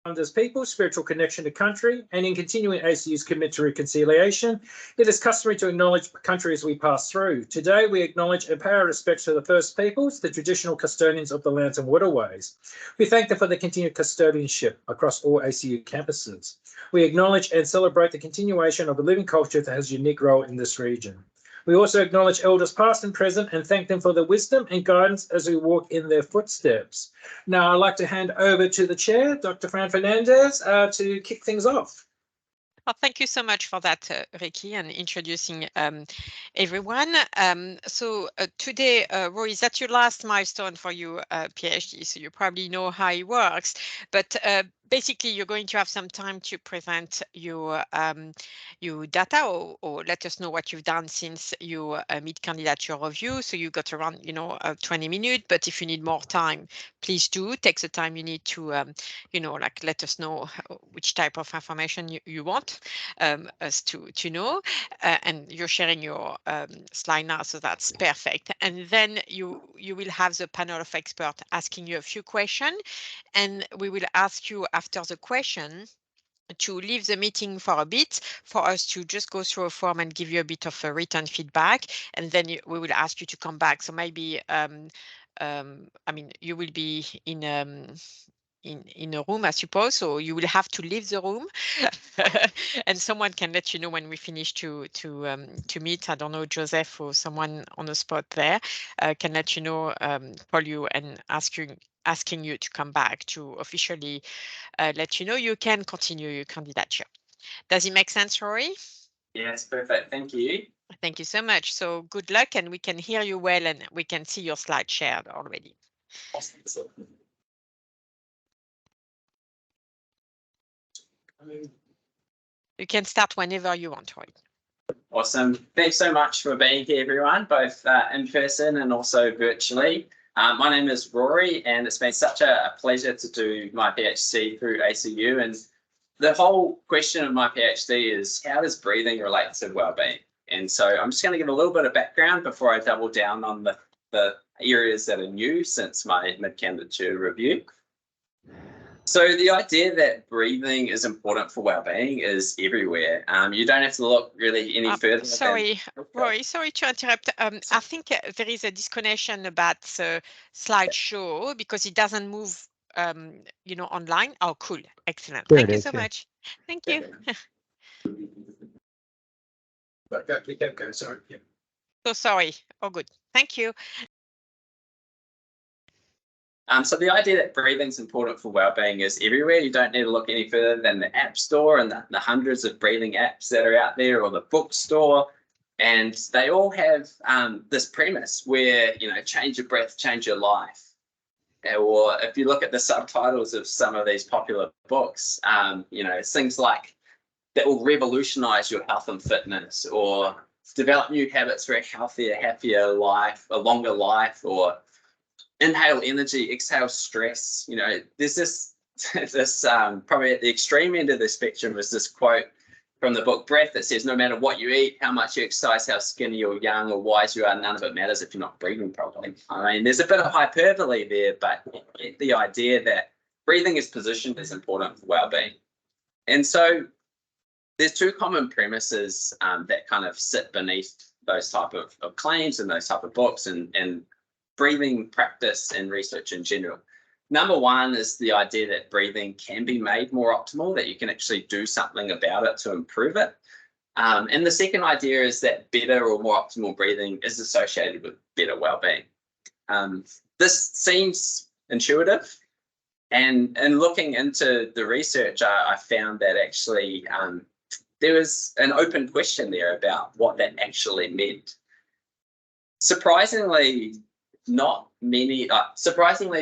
as people, spiritual connection to country, and in continuing ACU's commitment to reconciliation, it is customary to acknowledge country as we pass through. Today, we acknowledge and pay our respects to the First Peoples, the traditional custodians of the lands and waterways. We thank them for the continued custodianship across all ACU campuses. We acknowledge and celebrate the continuation of a living culture that has a unique role in this region. We also acknowledge elders past and present and thank them for their wisdom and guidance as we walk in their footsteps. Now, I'd like to hand over to the chair, Dr. Fran Fernandez, to kick things off. Well, thank you so much for that, Ricky, and introducing everyone. So today, Rory, is that your last milestone for your PhD? So you probably know how it works, but basically you're going to have some time to present your data or let us know what you've done since your mid-candidature review. So you got around, 20 minutes, but if you need more time, please do take the time you need to, let us know which type of information you want us to know. And you're sharing your slide now, so that's perfect. And then you will have the panel of experts asking you a few questions, and we will ask you after the question to leave the meeting for a bit for us to just go through a form and give you a bit of a written feedback, and then we will ask you to come back. So maybe you will be in a room, I suppose, so you will have to leave the room and someone can let you know when we finish to meet. I don't know, Joseph or someone on the spot there can let you know, call you and asking you to come back to officially let you know you can continue your candidature. Does it make sense, Rory? Yes, perfect. Thank you. Thank you so much. So good luck, and we can hear you well and we can see your slide shared already. Awesome. You can start whenever you want, Roy. Awesome. Thanks so much for being here, everyone, both in person and also virtually. My name is Rory, and it's been such a pleasure to do my PhD through ACU. And the whole question of my PhD is, how does breathing relate to wellbeing? And so I'm just going to give a little bit of background before I double down on the areas that are new since my mid-candidature review. So the idea that breathing is important for well-being is everywhere. You don't have to look really any further. Sorry, Rory, sorry to interrupt. I think there is a disconnection about the slideshow because it doesn't move, online. Oh, cool. Excellent. Thank you so much. Thank you. Sorry. Yeah. So sorry. Oh, good. Thank you. So the idea that breathing is important for well-being is everywhere. You don't need to look any further than the App Store and the hundreds of breathing apps that are out there, or the bookstore, and they all have this premise where, change your breath, change your life. Or if you look at the subtitles of some of these popular books, things like that will revolutionize your health and fitness, or develop new habits for a healthier, happier life, a longer life, or inhale energy, exhale stress. There's this probably at the extreme end of the spectrum is this quote from the book Breath that says, no matter what you eat, how much you exercise, how skinny or young or wise you are, none of it matters if you're not breathing properly. I mean, there's a bit of hyperbole there, but the idea that breathing is positioned as important for well-being. And so there's two common premises that kind of sit beneath those type of claims and those type of books and breathing practice and research in general. Number one is the idea that breathing can be made more optimal, that you can actually do something about it to improve it. And the second idea is that better or more optimal breathing is associated with better well-being. This seems intuitive, and in looking into the research, I found that actually there was an open question there about what that actually meant. Surprisingly,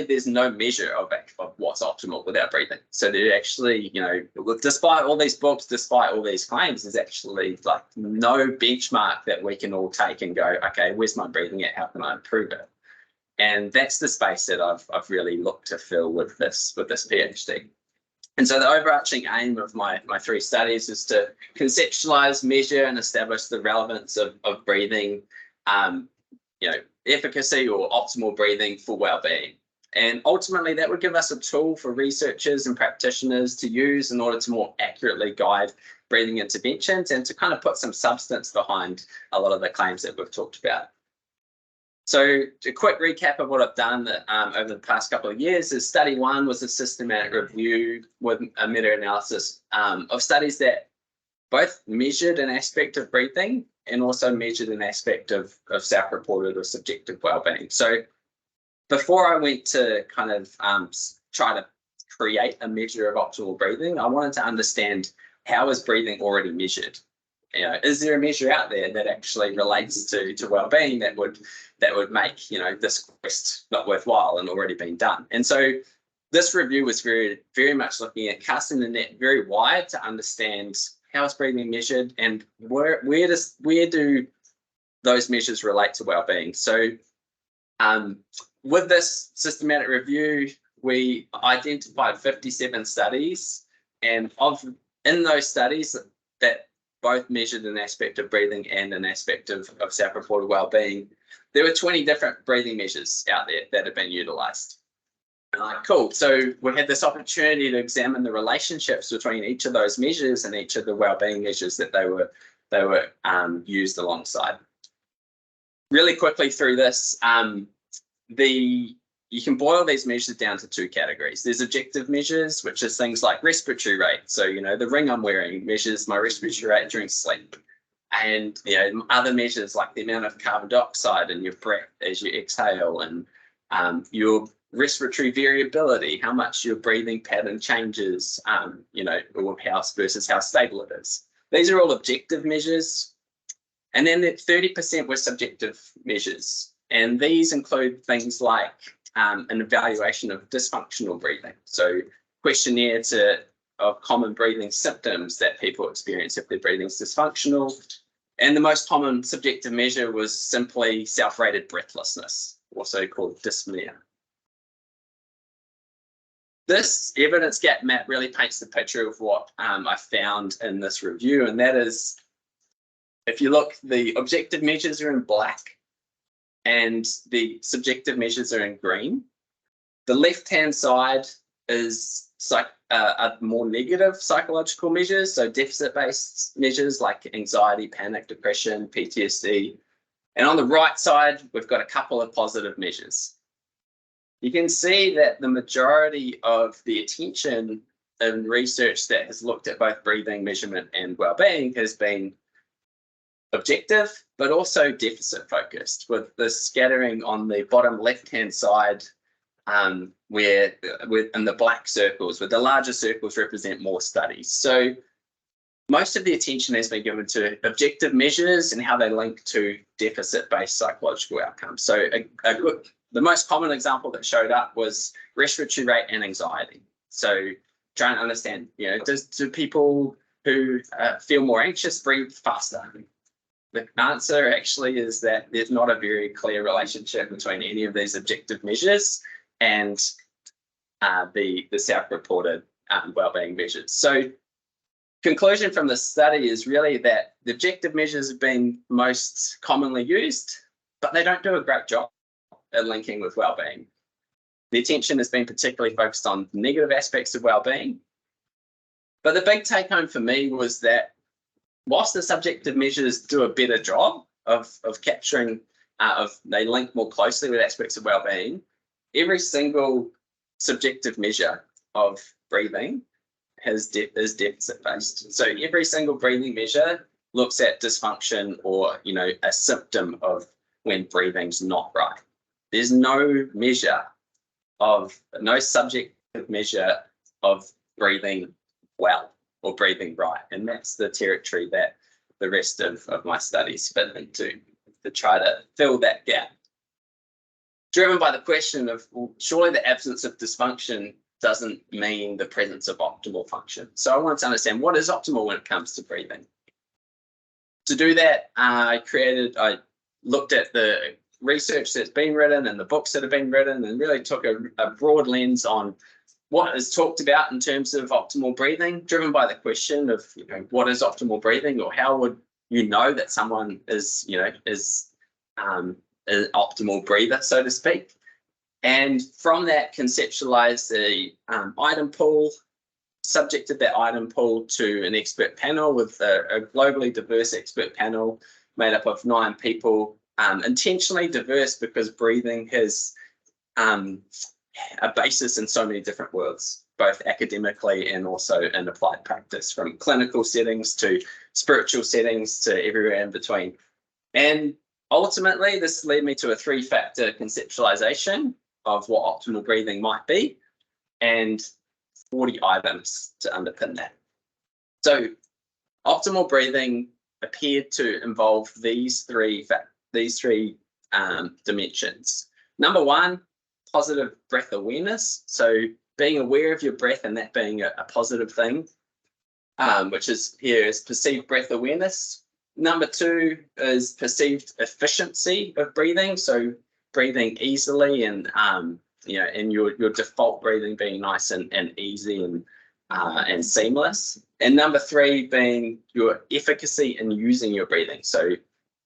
there's no measure of what's optimal without breathing. So there actually, despite all these books, despite all these claims, there's actually like no benchmark that we can all take and go, okay, where's my breathing at? How can I improve it? And that's the space that I've really looked to fill with this PhD. And so the overarching aim of my three studies is to conceptualize, measure, and establish the relevance of breathing, efficacy or optimal breathing for well-being. And ultimately, that would give us a tool for researchers and practitioners to use in order to more accurately guide breathing interventions and to kind of put some substance behind a lot of the claims that we've talked about. So a quick recap of what I've done over the past couple of years is study one was a systematic review with a meta-analysis of studies that both measured an aspect of breathing and also measured an aspect of self-reported or subjective well-being. So before I went to kind of try to create a measure of optimal breathing, I wanted to understand how is breathing already measured? You know, is there a measure out there that actually relates to well-being that would make, you know, this quest not worthwhile and already been done? And so this review was very much looking at casting the net very wide to understand how is breathing measured and where do those measures relate to well-being. So with this systematic review, we identified 57 studies, and in those studies that both measured an aspect of breathing and an aspect of self-reported well-being, there were 20 different breathing measures out there that have been utilized. Cool. So we had this opportunity to examine the relationships between each of those measures and each of the well-being measures that they were used alongside. Really quickly through this, you can boil these measures down to two categories. There's objective measures, which is things like respiratory rate. So, you know, the ring I'm wearing measures my respiratory rate during sleep. And, you know, other measures like the amount of carbon dioxide in your breath as you exhale, and your respiratory variability, how much your breathing pattern changes, you know, or versus how stable it is. These are all objective measures. And then 30% were subjective measures. And these include things like an evaluation of dysfunctional breathing. So questionnaire of common breathing symptoms that people experience if their breathing is dysfunctional. And the most common subjective measure was simply self-rated breathlessness, also called dyspnea. This evidence gap map really paints the picture of what I found in this review, and that is, if you look, the objective measures are in black and the subjective measures are in green. The left-hand side is more negative psychological measures, so deficit-based measures like anxiety, panic, depression, PTSD. And on the right side, we've got a couple of positive measures. You can see that the majority of the attention in research that has looked at both breathing measurement and well-being has been objective, but also deficit focused, with the scattering on the bottom left-hand side, where in the black circles, where the larger circles represent more studies. So most of the attention has been given to objective measures and how they link to deficit-based psychological outcomes. So the most common example that showed up was respiratory rate and anxiety. So trying to understand, you know, do people who feel more anxious breathe faster? The answer actually is that there's not a very clear relationship between any of these objective measures and the self-reported well-being measures. So conclusion from the study is really that the objective measures have been most commonly used, but they don't do a great job at linking with well-being. The attention has been particularly focused on negative aspects of well-being. But the big take home for me was that whilst the subjective measures do a better job of capturing, they link more closely with aspects of well-being, every single subjective measure of breathing is deficit-based. So every single breathing measure looks at dysfunction or, you know, a symptom of when breathing's not right. There's no subjective measure of breathing well or breathing right. And that's the territory that the rest of my studies fit into, to try to fill that gap. Driven by the question of, well, surely the absence of dysfunction doesn't mean the presence of optimal function. So I wanted to understand, what is optimal when it comes to breathing? To do that, I looked at the research that's been written and the books that have been written, and really took a broad lens on what is talked about in terms of optimal breathing, driven by the question of, you know, what is optimal breathing, or how would you know that someone is, you know, is an optimal breather, so to speak. And from that, conceptualized the item pool, subjected that item pool to an expert panel with a globally diverse expert panel made up of 9 people, intentionally diverse because breathing has a basis in so many different worlds, both academically and also in applied practice, from clinical settings to spiritual settings to everywhere in between. And ultimately, this led me to a 3-factor conceptualization of what optimal breathing might be, and 40 items to underpin that. So optimal breathing appeared to involve these three dimensions. Number 1, positive breath awareness. So being aware of your breath and that being a positive thing, which is here is perceived breath awareness. Number 2 is perceived efficiency of breathing. So breathing easily and and your default breathing being nice and easy and seamless. And number 3 being your efficacy in using your breathing. So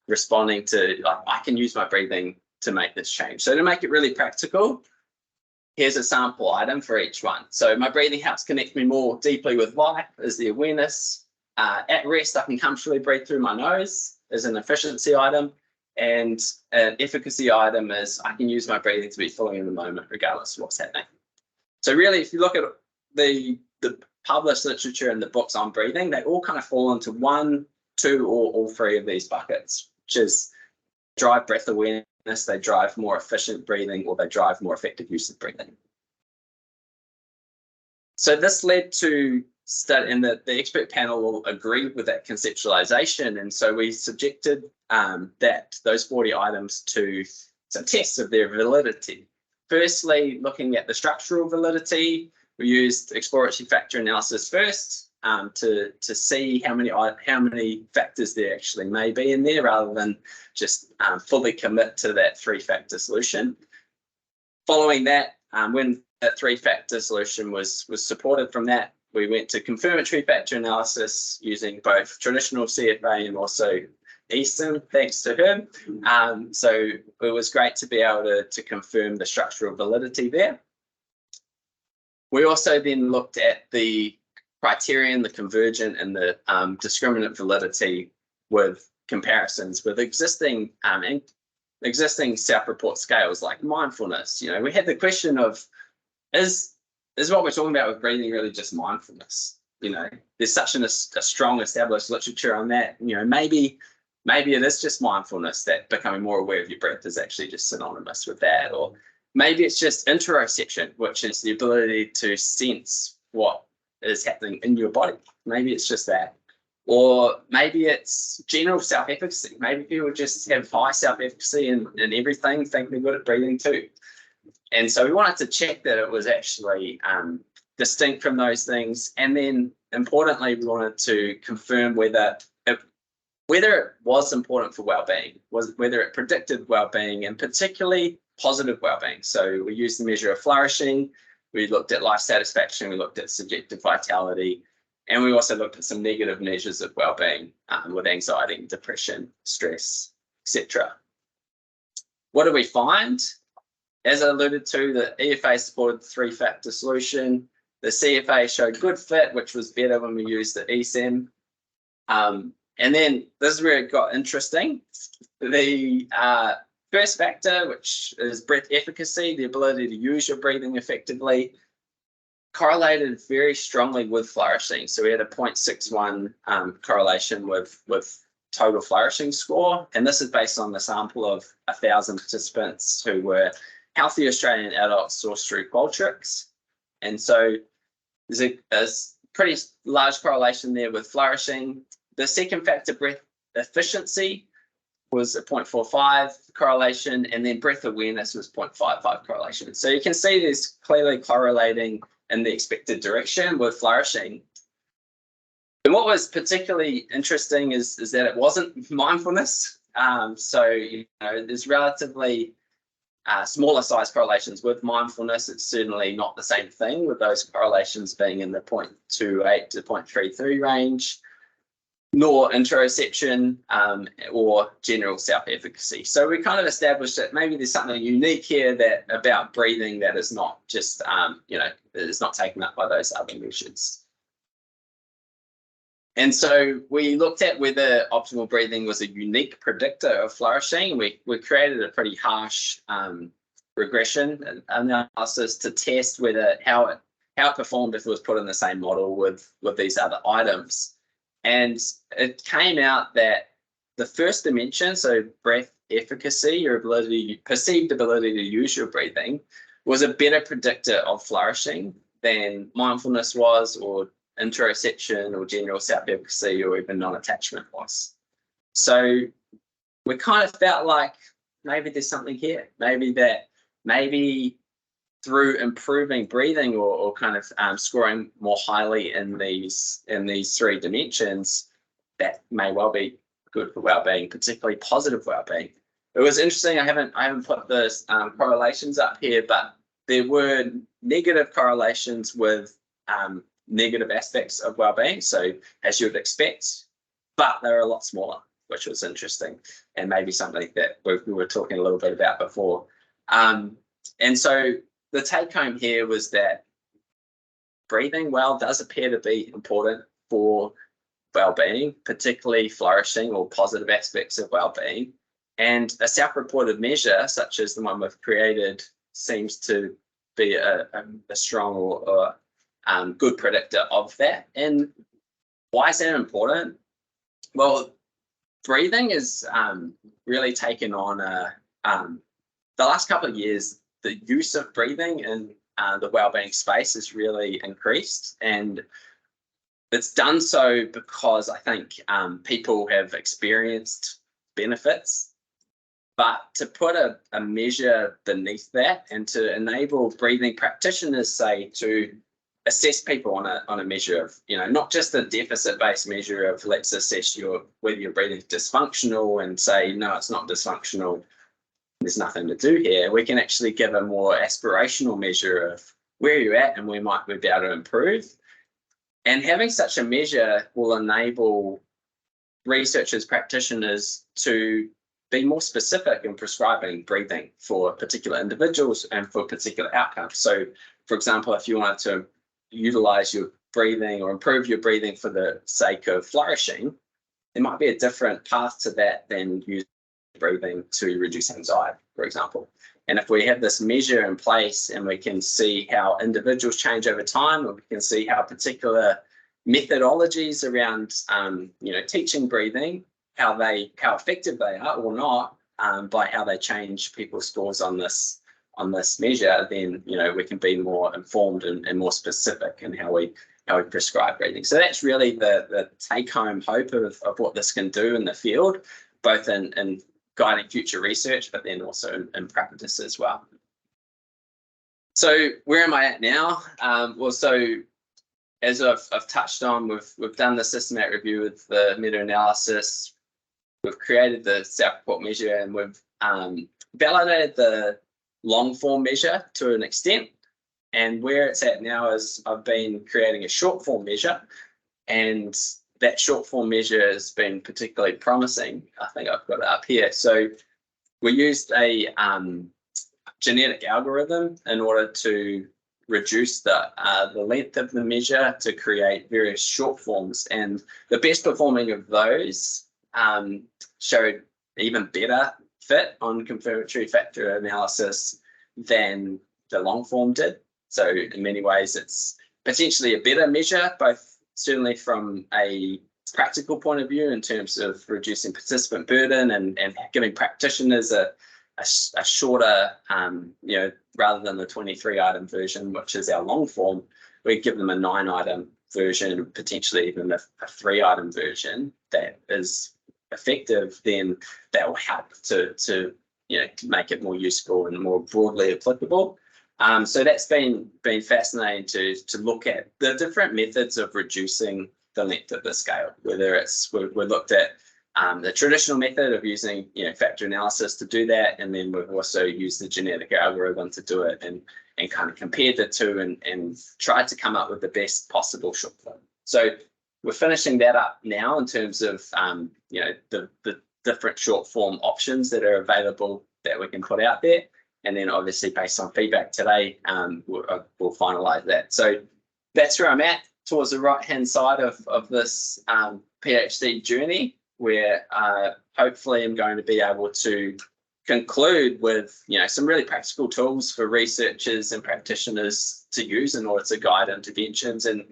responding to, like, I can use my breathing to make this change. So to make it really practical, here's a sample item for each one. So my breathing helps connect me more deeply with life is the awareness. At rest, I can comfortably breathe through my nose is an efficiency item. And an efficacy item is I can use my breathing to be fully in the moment regardless of what's happening. So really, if you look at the published literature and the books on breathing, they all kind of fall into 1, 2, or all 3 of these buckets, which is drive breath awareness, they drive more efficient breathing, or they drive more effective use of breathing. So this led to study, and the expert panel agreed with that conceptualization, and so we subjected those 40 items to some tests of their validity. Firstly, looking at the structural validity, we used exploratory factor analysis first to see how many factors there actually may be in there, rather than just fully commit to that 3-factor solution. Following that, when that 3-factor solution was supported from that, we went to confirmatory factor analysis using both traditional CFA and also Easton, thanks to her. So it was great to be able to confirm the structural validity there. We also then looked at the criterion, the convergent and the discriminant validity with comparisons with existing self-report scales like mindfulness. We had the question of, is what we're talking about with breathing really just mindfulness? There's such a strong established literature on that. Maybe it is just mindfulness, that becoming more aware of your breath is actually just synonymous with that. Or maybe it's just interoception, which is the ability to sense what is happening in your body. Maybe it's just that. Or maybe it's general self-efficacy. Maybe people just have high self-efficacy in everything, think they're good at breathing too. And so we wanted to check that it was actually distinct from those things. And then importantly, we wanted to confirm whether it was important for well-being, whether it predicted well-being, and particularly positive well-being. So we used the measure of flourishing, we looked at life satisfaction, we looked at subjective vitality, and we also looked at some negative measures of well-being with anxiety, depression, stress, etc. What did we find? As I alluded to, the EFA supported the 3-factor solution. The CFA showed good fit, which was better when we used the ESM. And then this is where it got interesting. The first factor, which is breath efficacy, the ability to use your breathing effectively, correlated very strongly with flourishing. So we had a 0.61 correlation with total flourishing score. And this is based on the sample of 1,000 participants who were healthy Australian adults sourced through Qualtrics. And so there's a pretty large correlation there with flourishing. The second factor, breath efficiency, was a 0.45 correlation, and then breath awareness was 0.55 correlation. So you can see there's clearly correlating in the expected direction with flourishing. And what was particularly interesting is that it wasn't mindfulness. So there's relatively smaller size correlations with mindfulness. It's certainly not the same thing, with those correlations being in the 0.28 to 0.33 range. nor interoception or general self-efficacy. So we kind of established that maybe there's something unique here that about breathing that is not just, you know, is not taken up by those other measures. And so we looked at whether optimal breathing was a unique predictor of flourishing. We created a pretty harsh regression analysis to test whether how it performed if it was put in the same model with these other items. And it came out that the first dimension, so breath efficacy, your ability, perceived ability to use your breathing, was a better predictor of flourishing than mindfulness was, or interoception, or general self-efficacy, or even non-attachment was. So we kind of felt like maybe there's something here. Maybe through improving breathing or kind of scoring more highly in these 3 dimensions, that may well be good for well-being, particularly positive well-being. It was interesting. I haven't put the correlations up here, but there were negative correlations with negative aspects of well-being, so as you would expect, but they're a lot smaller, which was interesting, and maybe something that we were talking a little bit about before. And so the take home here was that breathing well does appear to be important for well-being, particularly flourishing or positive aspects of well-being. And a self-reported measure, such as the one we've created, seems to be a strong or good predictor of that. And why is that important? Well, breathing is really taken on the last couple of years. The use of breathing in the wellbeing space has really increased, and it's done so because I think people have experienced benefits. But to put a measure beneath that and to enable breathing practitioners, say, to assess people on a measure of, you know, not just a deficit-based measure of let's assess whether your breathing is dysfunctional and say, no, it's not dysfunctional, there's nothing to do here. We can actually give a more aspirational measure of where you're at and where might we be able to improve. And having such a measure will enable researchers, practitioners to be more specific in prescribing breathing for particular individuals and for particular outcomes. So, for example, if you wanted to utilize your breathing or improve your breathing for the sake of flourishing, there might be a different path to that than using breathing to reduce anxiety, for example. And if we have this measure in place and we can see how individuals change over time, or we can see how particular methodologies around you know, teaching breathing, how effective they are or not, by how they change people's scores on this measure, then, you know, we can be more informed and more specific in how we prescribe breathing. So that's really the take-home hope of what this can do in the field, both in guiding future research, but then also in practice as well. So where am I at now? Well, so as I've touched on, we've done the systematic review with the meta-analysis. We've created the self-report measure, and we've validated the long-form measure to an extent. And where it's at now is I've been creating a short-form measure, and that short-form measure has been particularly promising. I think I've got it up here. So we used a genetic algorithm in order to reduce the length of the measure to create various short forms, and the best performing of those showed even better fit on confirmatory factor analysis than the long form did. So in many ways, it's potentially a better measure, both certainly from a practical point of view in terms of reducing participant burden and giving practitioners a shorter, you know, rather than the 23-item version, which is our long form, we give them a 9-item version, potentially even a 3-item version that is effective. Then that will help to you know, make it more useful and more broadly applicable. So that's been fascinating to look at the different methods of reducing the length of the scale, whether it's we looked at the traditional method of using, you know, factor analysis to do that, and then we've also used the genetic algorithm to do it, and kind of compared the two and tried to come up with the best possible short form. So we're finishing that up now in terms of you know, the different short form options that are available that we can put out there. And then obviously based on feedback today, we'll finalize that. So that's where I'm at, towards the right hand side of this PhD journey, where hopefully I'm going to be able to conclude with, you know, some really practical tools for researchers and practitioners to use in order to guide interventions and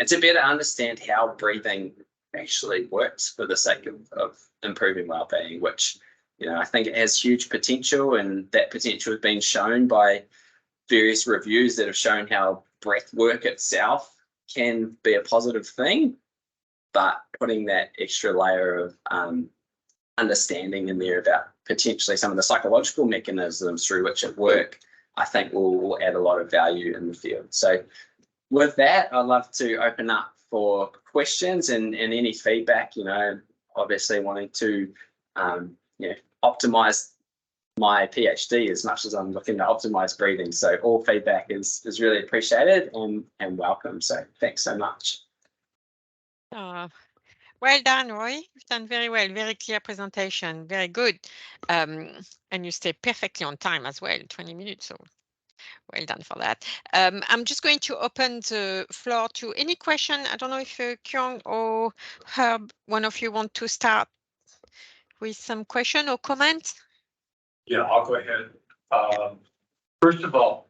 to better understand how breathing actually works for the sake of improving well-being, which, you know, I think it has huge potential, and that potential has been shown by various reviews that have shown how breath work itself can be a positive thing, but putting that extra layer of understanding in there about potentially some of the psychological mechanisms through which it work, I think will add a lot of value in the field. So with that, I'd love to open up for questions and any feedback, you know, obviously wanting to you know, optimize my PhD as much as I'm looking to optimize breathing. So all feedback is really appreciated and welcome. So thanks so much. Well done, Roy. You've done very well. Very clear presentation. Very good. And you stay perfectly on time as well, 20 minutes. So well done for that. I'm just going to open the floor to any question. I don't know if Kyung or Herb, one of you want to start with some question or comment? Yeah, I'll go ahead. First of all,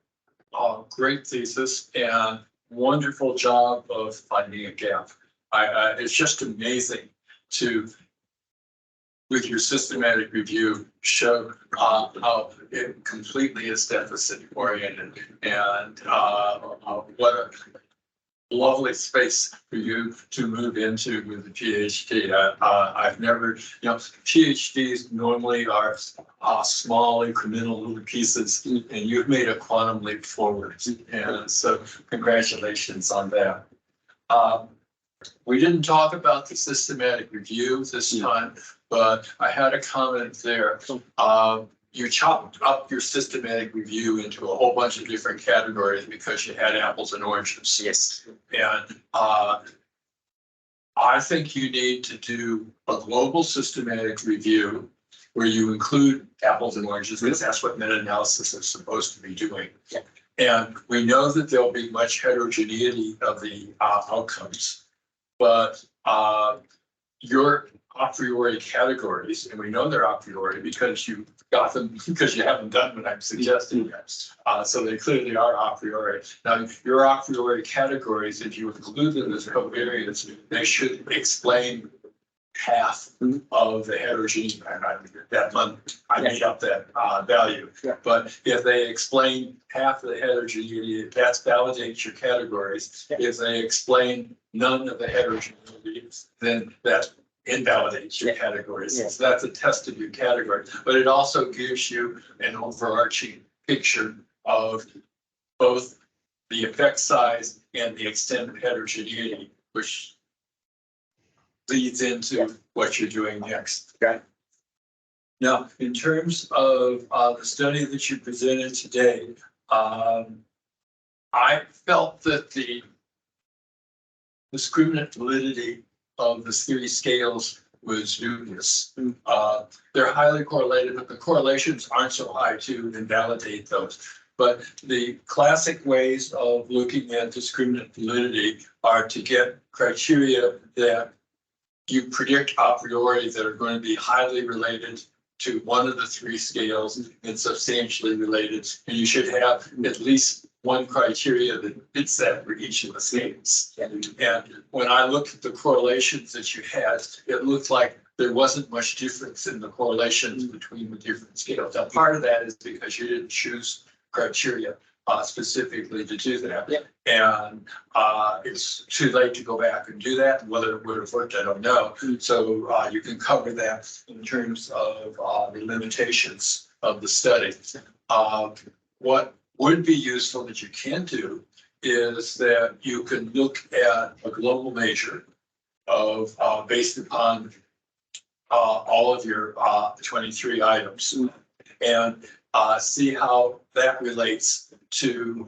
great thesis and wonderful job of finding a gap. It's just amazing to, with your systematic review, show how it completely is deficit oriented, and what a lovely space for you to move into with the PhD. I've never, you know, PhDs normally are small incremental little pieces, and you've made a quantum leap forward, and so congratulations on that. We didn't talk about the systematic review this time, but I had a comment there. You chopped up your systematic review into a whole bunch of different categories because you had apples and oranges. Yes. And I think you need to do a global systematic review where you include apples and oranges, because that's what meta-analysis is supposed to be doing. Yeah. And we know that there'll be much heterogeneity of the outcomes. But your a priori categories, and we know they're a priori because you got them, because you haven't done what I'm suggesting yet. So they clearly are a priori. Now, your a priori categories, if you include them as covariates, they should explain half of the heterogeneity. I made up that value. Yeah. But if they explain half of the heterogeneity, that validates your categories. Yeah. If they explain none of the heterogeneity, then that invalidates your categories. Yeah. So that's a test of your category. But it also gives you an overarching picture of both the effect size and the extent of heterogeneity, which leads into what you're doing next. Okay. Now, in terms of the study that you presented today, I felt that the discriminant validity of the three scales was dubious. They're highly correlated, but the correlations aren't so high to invalidate those. But the classic ways of looking at discriminant validity are to get criteria that you predict a priori that are going to be highly related to one of the three scales and substantially related. And you should have at least one criteria that fits that for each of the scales. And when I looked at the correlations that you had, it looked like there wasn't much difference in the correlations between the different scales. Now, part of that is because you didn't choose criteria specifically to do that. Yeah. And it's too late to go back and do that. Whether it would have worked, I don't know. So you can cover that in terms of the limitations of the study. What would be useful that you can do is that you can look at a global measure of based upon all of your 23 items. And see how that relates to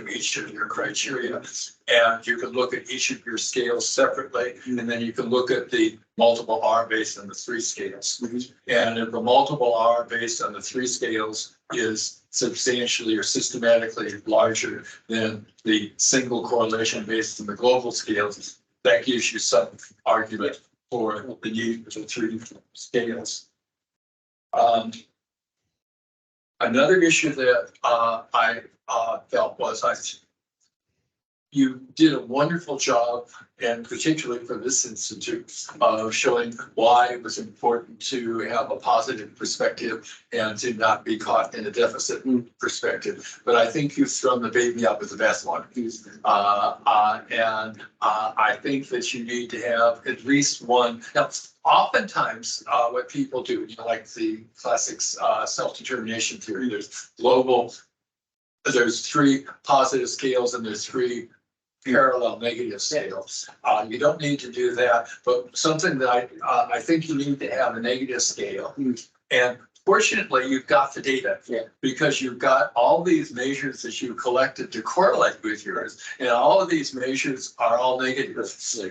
each of your criteria. And you can look at each of your scales separately, and then you can look at the multiple R based on the 3 scales. And if the multiple R based on the 3 scales is substantially or systematically larger than the single correlation based on the global scales, that gives you some argument for the need for the 3 scales. Another issue that I felt was you did a wonderful job, and particularly for this institute, of showing why it was important to have a positive perspective and to not be caught in a deficit perspective. But I think you've thrown the baby out with the bathwater. And I think that you need to have at least one. Now, oftentimes, what people do, like the classics self-determination theory, there's global, there's 3 positive scales and there's 3 parallel negative scales. You don't need to do that, but something that I think you need to have a negative scale. And fortunately, you've got the data because you've got all these measures that you collected to correlate with yours, and all of these measures are all negative.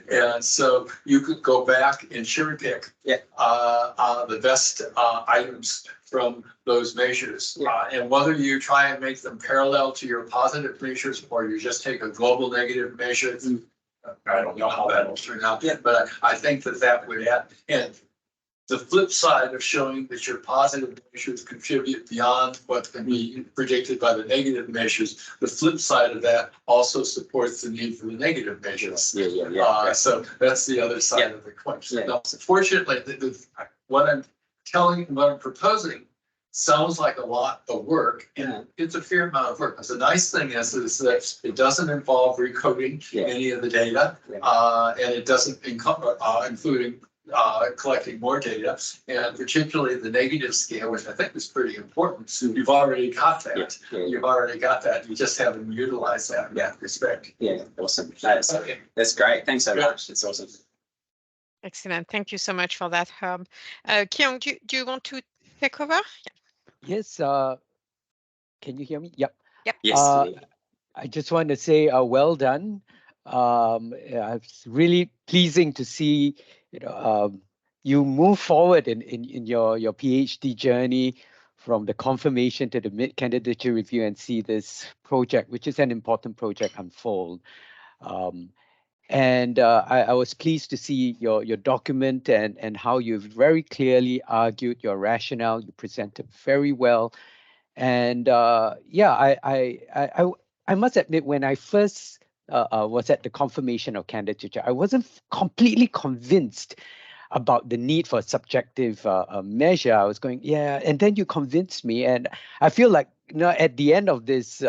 And so you could go back and cherry pick the best items from those measures. And whether you try and make them parallel to your positive measures or you just take a global negative measure, I don't know how that will turn out, but I think that would add. And the flip side of showing that your positive measures contribute beyond what can be predicted by the negative measures, the flip side of that also supports the need for the negative measures. So that's the other side of the coin. Now, fortunately, what I'm proposing sounds like a lot of work, and it's a fair amount of work. The nice thing is that it doesn't involve recoding any of the data, and it doesn't include collecting more data, and particularly the negative scale, which I think is pretty important. So you've already got that. You've already got that. You just haven't utilized that in that respect. Awesome. That's great. Thanks so much. It's awesome. Excellent. Thank you so much for that, Herb. Kyung, do you want to take over? Yes. Can you hear me? Yep. Yes. I just want to say well done. It's really pleasing to see you move forward in your PhD journey from the confirmation to the mid-candidature review and see this project, which is an important project, unfold. And I was pleased to see your document and how you've very clearly argued your rationale. You presented very well. And I must admit, when I first was at the confirmation of candidature, I wasn't completely convinced about the need for a subjective measure. I was going, and then you convinced me. And I feel like, at the end of this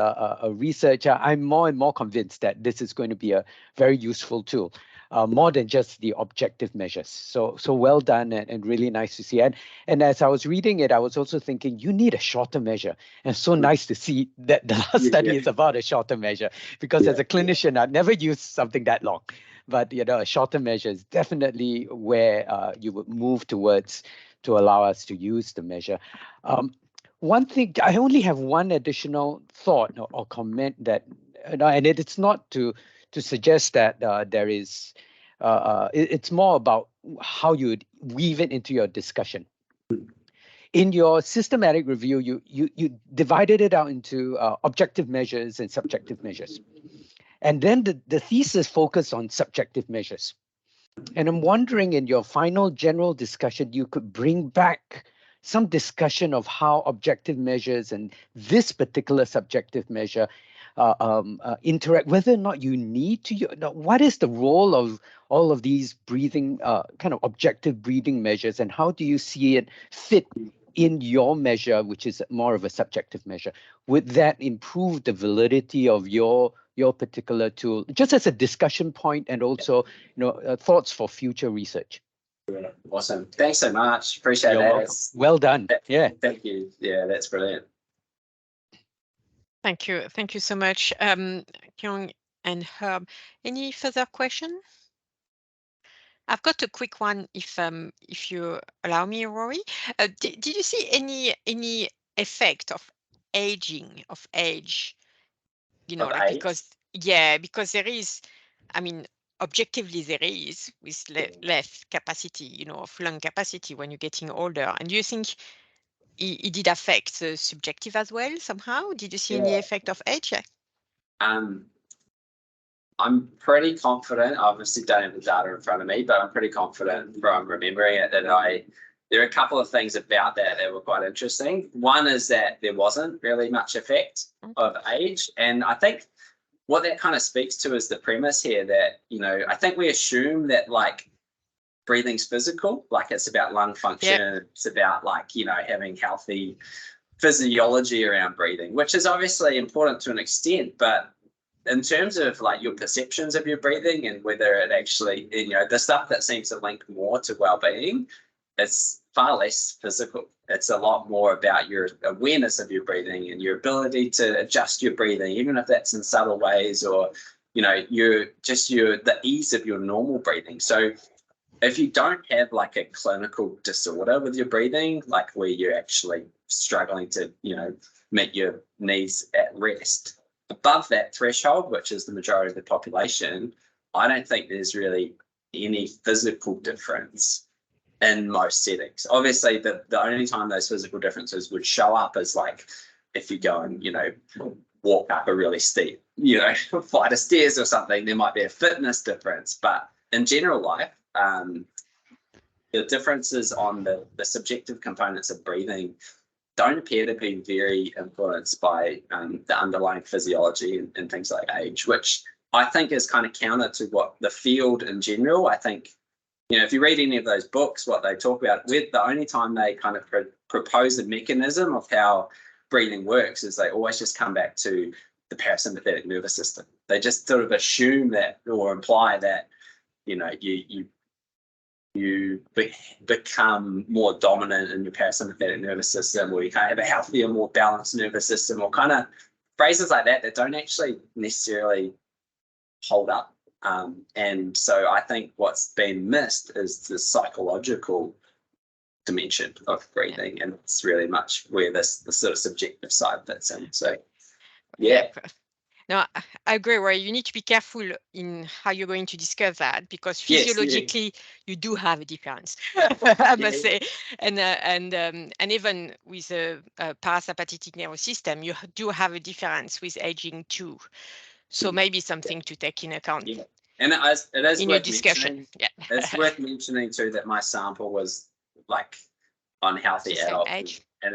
research, I'm more and more convinced that this is going to be a very useful tool, more than just the objective measures. So well done, and really nice to see. And as I was reading it, I was also thinking, you need a shorter measure. And so nice to see that the last study is about a shorter measure, because as a clinician, I've never used something that long. But a shorter measure is definitely where you would move towards to allow us to use the measure. One thing, I only have one additional thought or comment that, and it's not to suggest that there is, it's more about how you would weave it into your discussion. In your systematic review, you divided it out into objective measures and subjective measures. And then the thesis focused on subjective measures. And I'm wondering, in your final general discussion, you could bring back some discussion of how objective measures and this particular subjective measure interact, whether or not you need to, what is the role of all of these breathing, kind of objective breathing measures, and how do you see it fit in your measure, which is more of a subjective measure? Would that improve the validity of your particular tool, just as a discussion point, and also thoughts for future research? Awesome. Thanks so much. Appreciate that. Well done. Thank you. Yeah, that's brilliant. Thank you. Thank you so much, Kyung and Herb. Any further question? I've got a quick one, if you allow me, Rory. Did you see any effect of aging, of age, you know, Of like, age? because there is, I mean, objectively there is with less capacity, you know, of lung capacity when you're getting older. And do you think it did affect the subjective as well somehow? Did you see any effect of age? I'm pretty confident. I obviously don't have the data in front of me, but I'm pretty confident from remembering it that there are a couple of things about that were quite interesting. One is that there wasn't really much effect of age. And I think what that kind of speaks to is the premise here that, you know, I think we assume that like breathing's physical, like it's about lung function, it's about like, you know, having healthy physiology around breathing, which is obviously important to an extent, but in terms of like your perceptions of your breathing and whether it actually, you know, the stuff that seems to link more to well-being, it's far less physical. It's a lot more about your awareness of your breathing and your ability to adjust your breathing, even if that's in subtle ways, or, you know, the ease of your normal breathing. So if you don't have like a clinical disorder with your breathing, like where you're actually struggling to, you know, meet your needs at rest, above that threshold, which is the majority of the population, I don't think there's really any physical difference in most settings. Obviously, the only time those physical differences would show up is like if you go and, you know, walk up a really steep, you know, flight of stairs or something, there might be a fitness difference. But in general life, the differences on the subjective components of breathing don't appear to be very influenced by the underlying physiology and things like age, which I think is kind of counter to what the field in general. I think, you know, if you read any of those books, what they talk about, with the only time they kind of propose a mechanism of how breathing works is they always just come back to the parasympathetic nervous system. They just sort of assume that or imply that, you know, you become more dominant in your parasympathetic nervous system, or you kind of have a healthier, more balanced nervous system, or kind of phrases like that don't actually necessarily hold up. And so I think what's been missed is the psychological dimension of breathing, and it's really much where the sort of subjective side fits in. So, yeah. No, I agree, Rory. You need to be careful in how you're going to discuss that, because physiologically you do have a difference, I must say. And even with a parasympathetic nervous system, you do have a difference with aging too. So maybe something to take in account. Yeah. And it is in your discussion. It's worth mentioning too that my sample was like on healthy adults. Age. And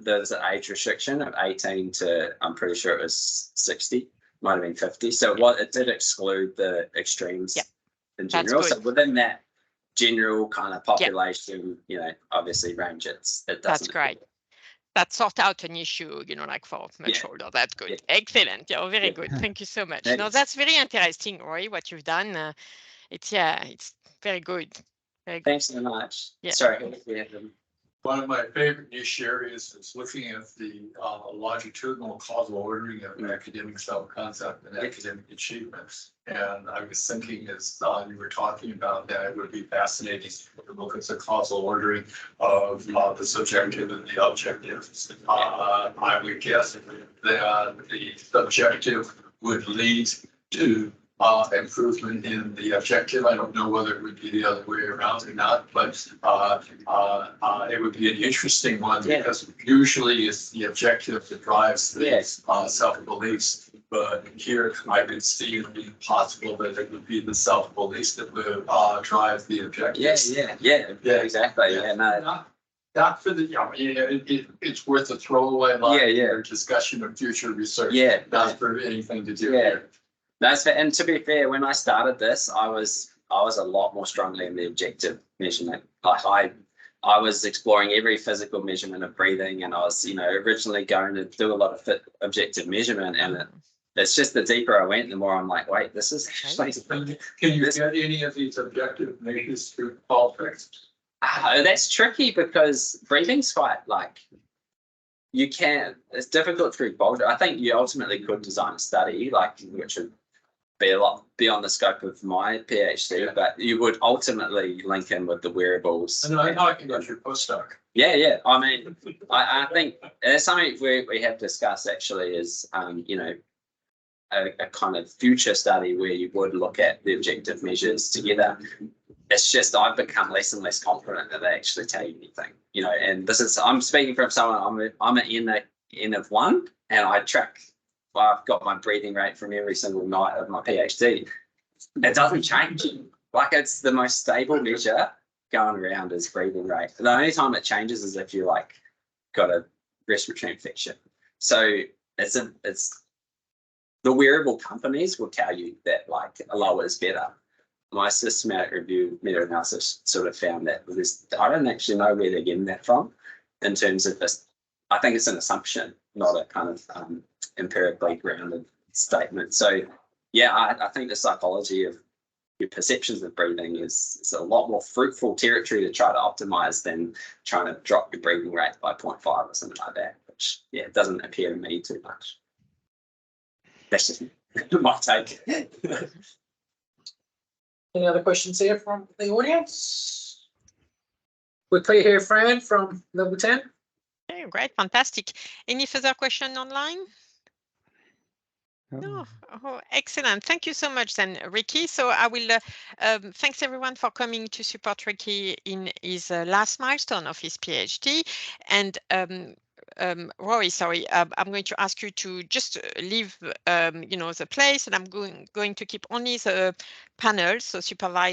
there's an age restriction of 18 to, I'm pretty sure it was 60, might have been 50. So it did exclude the extremes in general. So within that general kind of population, you know, obviously range, it doesn't. That's great. That sort out an issue, you know, like for much older. That's good. Excellent. Yeah, very good. Thank you so much. No, that's very interesting, Rory, what you've done. It's very good. Very good. Thanks so much. Sorry. One of my favorite niche areas is looking at the longitudinal causal ordering of academic self-concept and academic achievements. And I was thinking, as you were talking about that, it would be fascinating to look at the causal ordering of the subjective and the objective. I would guess that the subjective would lead to improvement in the objective. I don't know whether it would be the other way around or not, but it would be an interesting one, because usually it's the objective that drives the self-beliefs. But here I could see it being possible that it would be the self-beliefs that would drive the objectives. Exactly. Not for the, it's worth a throwaway line or discussion of future research. Not for anything to do here. That's fair. And to be fair, when I started this, I was a lot more strongly in the objective measurement. Like I was exploring every physical measurement of breathing, and I was, you know, originally going to do a lot of objective measurement, and it's just the deeper I went, the more I'm like, wait, this is actually. Can you get any of these objective measures through qualifiers? That's tricky, because breathing's quite like. It's difficult through Boulder. I think you ultimately could design a study which would be a lot beyond the scope of my PhD, but you would ultimately link in with the wearables. And I know I can go through postdoc. Yeah. I mean, I think there's something we have discussed actually is, you know, a kind of future study where you would look at the objective measures together. It's just I've become less and less confident that they actually tell you anything, you know. And this is I'm speaking from someone I'm an N of 1, and I track. I've got my breathing rate from every single night of my PhD. It doesn't change. Like it's the most stable measure going around is breathing rate. The only time it changes is if you like got a respiratory infection. So it's the wearable companies will tell you that like a lower is better. My systematic review meta-analysis sort of found that I don't actually know where they're getting that from in terms of this. I think it's an assumption, not a kind of empirically grounded statement. So yeah, I think the psychology of your perceptions of breathing is a lot more fruitful territory to try to optimize than trying to drop your breathing rate by 0.5 or something like that, which yeah, it doesn't appeal to me too much. That's just my take. Any other questions here from the audience? We're clear here, Fran, from level 10. Okay, great, fantastic. Any further question online? No. Oh, excellent. Thank you so much then, Ricky. So I will thanks everyone for coming to support Ricky in his last milestone of his PhD. And Rory, sorry, I'm going to ask you to just leave you know, the place, and I'm going to keep only the panel, so supervise